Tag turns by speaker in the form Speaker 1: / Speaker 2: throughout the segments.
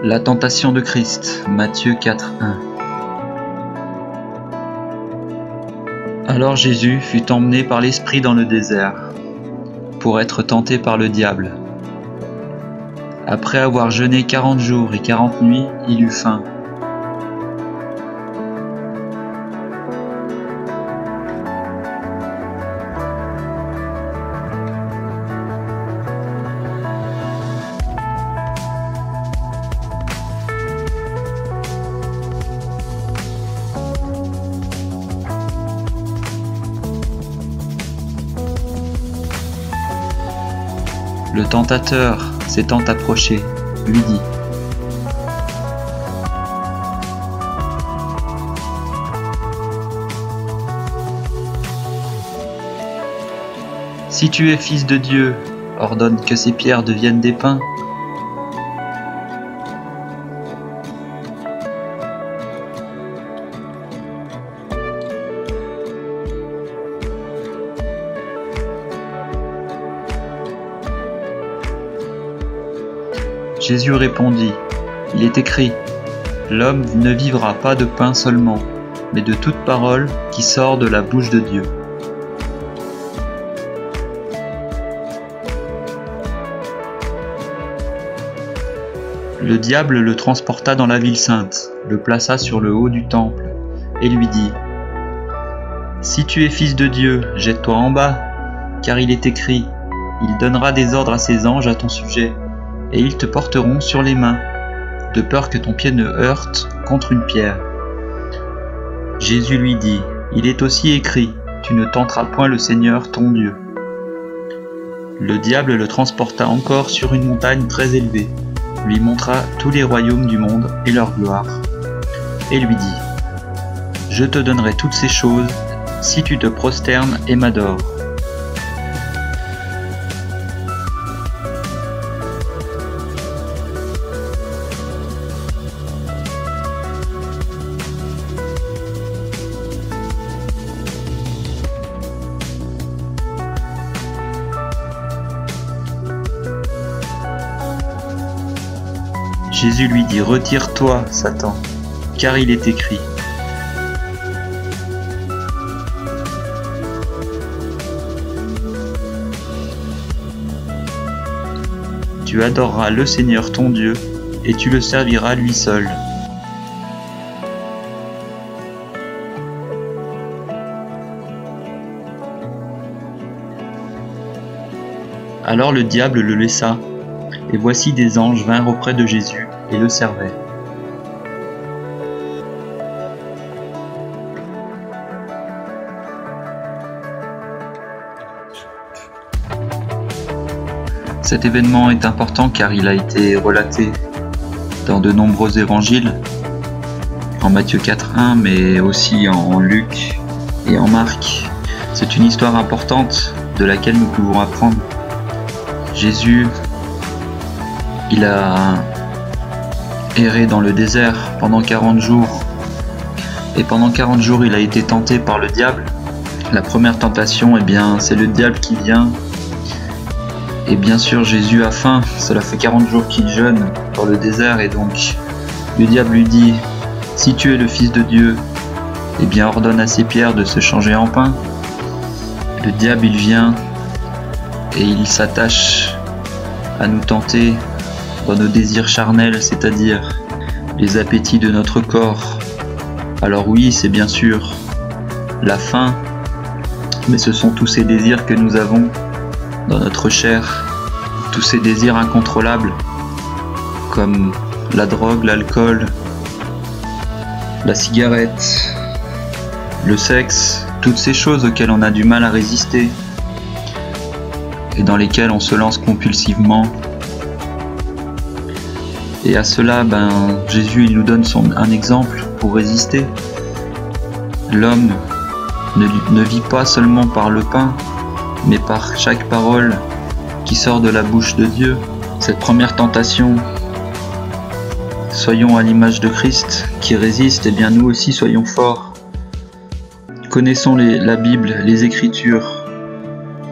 Speaker 1: La tentation de Christ, Matthieu 4:1. Alors Jésus fut emmené par l'Esprit dans le désert, pour être tenté par le diable. Après avoir jeûné 40 jours et 40 nuits, il eut faim. Le tentateur, s'étant approché, lui dit : « Si tu es fils de Dieu, ordonne que ces pierres deviennent des pains. » Jésus répondit : « Il est écrit, l'homme ne vivra pas de pain seulement, mais de toute parole qui sort de la bouche de Dieu. » Le diable le transporta dans la ville sainte, le plaça sur le haut du temple, et lui dit : « Si tu es fils de Dieu, jette-toi en bas, car il est écrit, il donnera des ordres à ses anges à ton sujet, et ils te porteront sur les mains, de peur que ton pied ne heurte contre une pierre. » Jésus lui dit : « Il est aussi écrit, tu ne tenteras point le Seigneur ton Dieu. » Le diable le transporta encore sur une montagne très élevée, lui montra tous les royaumes du monde et leur gloire, et lui dit : « Je te donnerai toutes ces choses si tu te prosternes et m'adores. » Jésus lui dit : « Retire-toi, Satan, car il est écrit. » Tu adoreras le Seigneur ton Dieu, et tu le serviras lui seul. Alors le diable le laissa, et voici des anges vinrent auprès de Jésus et le servaient. Cet événement est important car il a été relaté dans de nombreux évangiles, en Matthieu 4:1, mais aussi en Luc et en Marc. C'est une histoire importante de laquelle nous pouvons apprendre. Jésus, il a erré dans le désert pendant 40 jours. Et pendant 40 jours, il a été tenté par le diable. La première tentation, eh bien, c'est le diable qui vient. Et bien sûr, Jésus a faim. Cela fait 40 jours qu'il jeûne dans le désert. Et donc, le diable lui dit : « Si tu es le Fils de Dieu, eh bien, ordonne à ces pierres de se changer en pain. » Le diable, il vient et il s'attache à nous tenter dans nos désirs charnels, c'est-à-dire les appétits de notre corps. Alors oui, c'est bien sûr la faim, mais ce sont tous ces désirs que nous avons dans notre chair, tous ces désirs incontrôlables, comme la drogue, l'alcool, la cigarette, le sexe, toutes ces choses auxquelles on a du mal à résister et dans lesquelles on se lance compulsivement. Et à cela, Jésus il nous donne un exemple pour résister. L'homme ne vit pas seulement par le pain, mais par chaque parole qui sort de la bouche de Dieu. Cette première tentation, soyons à l'image de Christ qui résiste, et bien nous aussi soyons forts. Connaissons la Bible, les Écritures,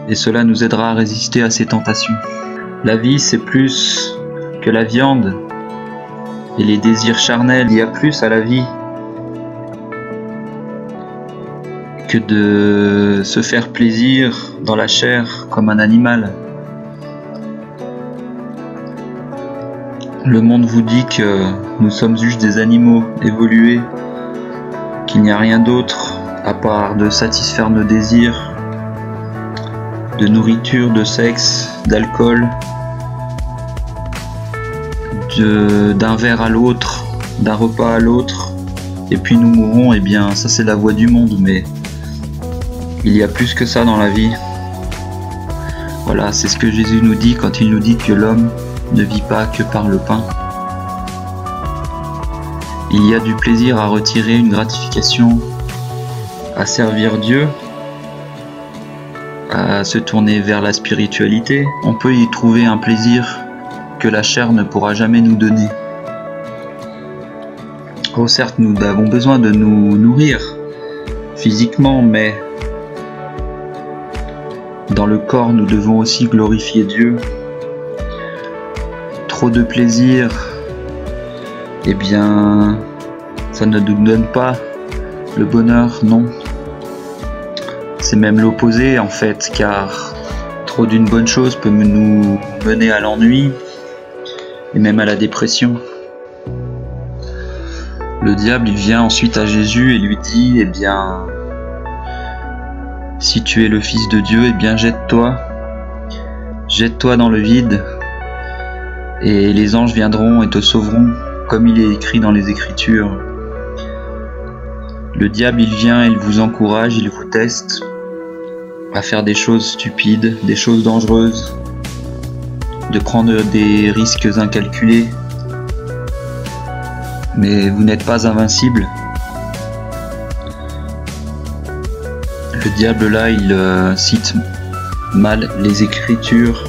Speaker 1: et cela nous aidera à résister à ces tentations. La vie, c'est plus que la viande, et les désirs charnels. Il y a plus à la vie que de se faire plaisir dans la chair comme un animal. Le monde vous dit que nous sommes juste des animaux évolués, qu'il n'y a rien d'autre à part de satisfaire nos désirs, de nourriture, de sexe, d'alcool, d'un verre à l'autre, d'un repas à l'autre, et puis nous mourrons. Eh bien, ça c'est la voie du monde, mais il y a plus que ça dans la vie. Voilà, c'est ce que Jésus nous dit quand il nous dit que l'homme ne vit pas que par le pain. Il y a du plaisir à retirer, une gratification à servir Dieu, à se tourner vers la spiritualité. On peut y trouver un plaisir que la chair ne pourra jamais nous donner. Oh, certes, nous avons besoin de nous nourrir physiquement, mais dans le corps, nous devons aussi glorifier Dieu. Trop de plaisir, eh bien, ça ne nous donne pas le bonheur, non. C'est même l'opposé en fait, car trop d'une bonne chose peut nous mener à l'ennui et même à la dépression. Le diable, il vient ensuite à Jésus et lui dit, eh bien, si tu es le Fils de Dieu, eh bien jette-toi dans le vide, et les anges viendront et te sauveront, comme il est écrit dans les Écritures. Le diable, il vient, il vous encourage, il vous teste à faire des choses stupides, des choses dangereuses, de prendre des risques incalculés. Mais vous n'êtes pas invincible. Le diable là, il cite mal les Écritures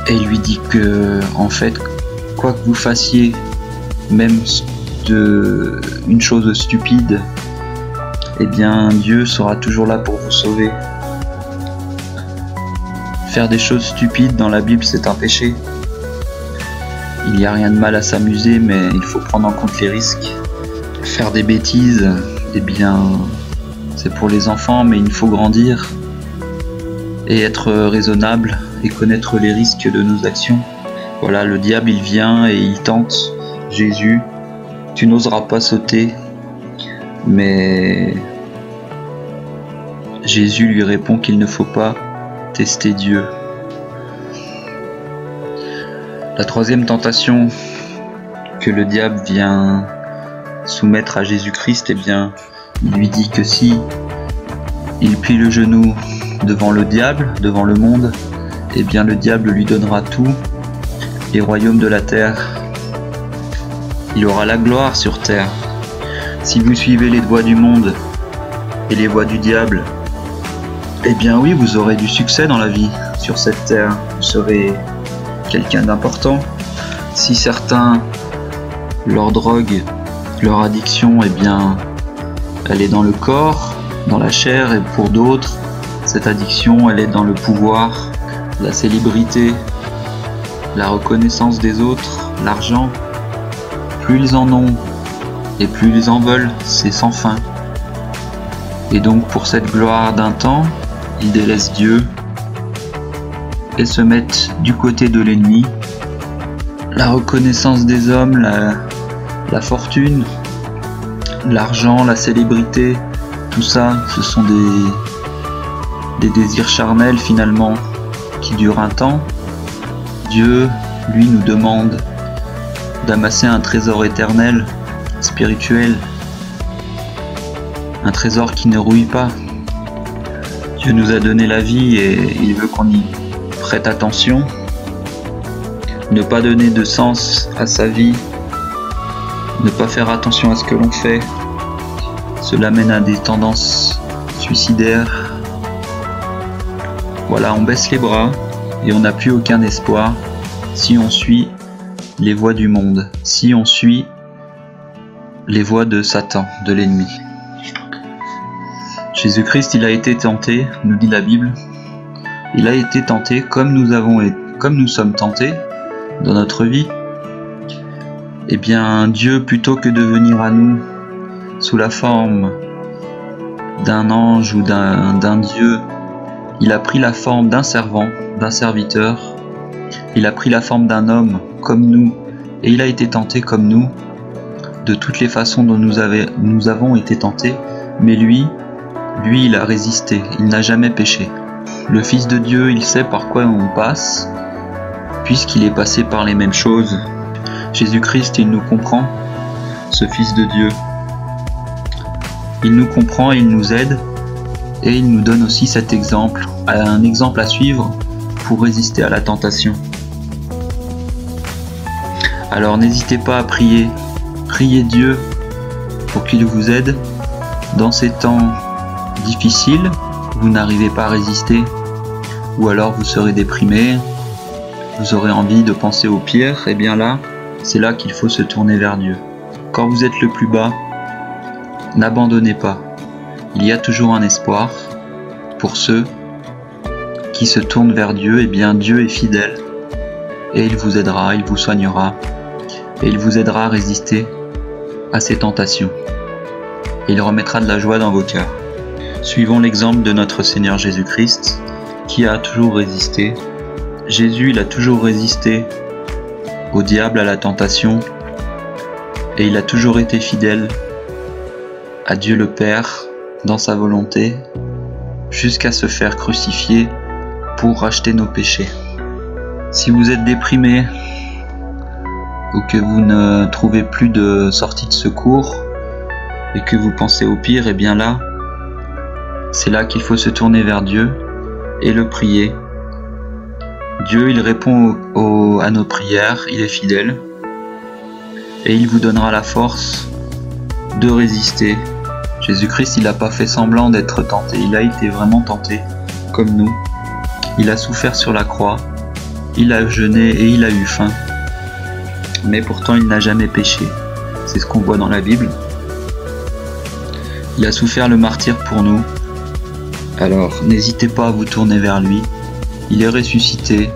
Speaker 1: et il lui dit que, en fait, quoi que vous fassiez, même une chose stupide, eh bien Dieu sera toujours là pour vous sauver. Faire des choses stupides dans la Bible, c'est un péché. Il n'y a rien de mal à s'amuser, mais il faut prendre en compte les risques. Faire des bêtises, eh bien, c'est pour les enfants, mais il faut grandir et être raisonnable et connaître les risques de nos actions. Voilà, le diable, il vient et il tente Jésus. Tu n'oseras pas sauter, mais Jésus lui répond qu'il ne faut pas tester Dieu. La troisième tentation que le diable vient soumettre à Jésus-Christ, eh bien, il lui dit que si il plie le genou devant le diable, devant le monde, eh bien le diable lui donnera tous les royaumes de la terre. Il aura la gloire sur terre. Si vous suivez les voies du monde et les voies du diable, eh bien oui, vous aurez du succès dans la vie sur cette terre. Vous serez quelqu'un d'important. Si certains, leur drogue, leur addiction, eh bien, elle est dans le corps, dans la chair, et pour d'autres, cette addiction, elle est dans le pouvoir, la célébrité, la reconnaissance des autres, l'argent. Plus ils en ont et plus ils en veulent, c'est sans fin. Et donc pour cette gloire d'un temps, ils délaissent Dieu et se mettent du côté de l'ennemi. La reconnaissance des hommes, la fortune, l'argent, la célébrité, tout ça, ce sont des désirs charnels finalement qui durent un temps. Dieu, lui, nous demande d'amasser un trésor éternel, spirituel, un trésor qui ne rouille pas. Dieu nous a donné la vie et il veut qu'on y prête attention. Ne pas donner de sens à sa vie, ne pas faire attention à ce que l'on fait, cela mène à des tendances suicidaires. Voilà, on baisse les bras et on n'a plus aucun espoir si on suit les voies du monde, si on suit les voies de Satan, de l'ennemi. Jésus-Christ, il a été tenté, nous dit la Bible. Il a été tenté comme nous sommes tentés, dans notre vie, eh bien Dieu, plutôt que de venir à nous sous la forme d'un ange ou d'un Dieu, il a pris la forme d'un servant, d'un serviteur, il a pris la forme d'un homme comme nous, et il a été tenté comme nous, de toutes les façons dont nous avons été tentés, mais lui, il a résisté, il n'a jamais péché. Le Fils de Dieu, il sait par quoi on passe, puisqu'il est passé par les mêmes choses. Jésus-Christ, il nous comprend, ce Fils de Dieu. Il nous comprend, il nous aide, et il nous donne aussi cet exemple, un exemple à suivre pour résister à la tentation. Alors n'hésitez pas à prier, priez Dieu pour qu'il vous aide dans ces temps difficiles, vous n'arrivez pas à résister, ou alors vous serez déprimé, vous aurez envie de penser au pire, et bien là, c'est là qu'il faut se tourner vers Dieu. Quand vous êtes le plus bas, n'abandonnez pas. Il y a toujours un espoir pour ceux qui se tournent vers Dieu. Et bien Dieu est fidèle et il vous aidera, il vous soignera et il vous aidera à résister à ces tentations. Et il remettra de la joie dans vos cœurs. Suivons l'exemple de notre Seigneur Jésus-Christ qui a toujours résisté. Jésus, il a toujours résisté au diable, à la tentation, et il a toujours été fidèle à Dieu le Père dans sa volonté, jusqu'à se faire crucifier pour racheter nos péchés. Si vous êtes déprimé ou que vous ne trouvez plus de sortie de secours et que vous pensez au pire, et bien là, c'est là qu'il faut se tourner vers Dieu et le prier. Dieu, il répond à nos prières, il est fidèle et il vous donnera la force de résister. Jésus-Christ, il n'a pas fait semblant d'être tenté, il a été vraiment tenté, comme nous. Il a souffert sur la croix, il a jeûné et il a eu faim. Mais pourtant, il n'a jamais péché. C'est ce qu'on voit dans la Bible. Il a souffert le martyre pour nous. Alors, n'hésitez pas à vous tourner vers lui. Il est ressuscité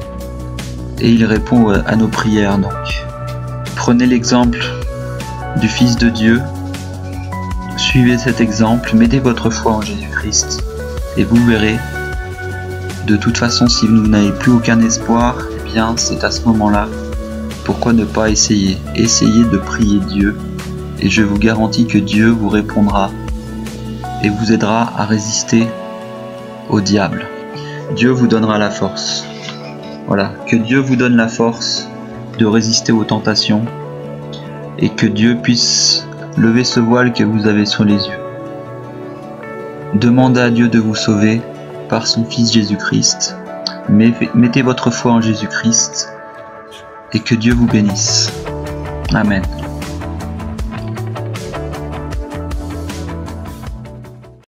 Speaker 1: et il répond à nos prières. Donc, prenez l'exemple du Fils de Dieu. Suivez cet exemple, mettez votre foi en Jésus-Christ et vous verrez. De toute façon, si vous n'avez plus aucun espoir, eh bien c'est à ce moment-là, pourquoi ne pas essayer? Essayez de prier Dieu et je vous garantis que Dieu vous répondra et vous aidera à résister au diable. Dieu vous donnera la force. Voilà, que Dieu vous donne la force de résister aux tentations et que Dieu puisse lever ce voile que vous avez sur les yeux. Demandez à Dieu de vous sauver par son Fils Jésus-Christ. Mettez votre foi en Jésus-Christ et que Dieu vous bénisse. Amen.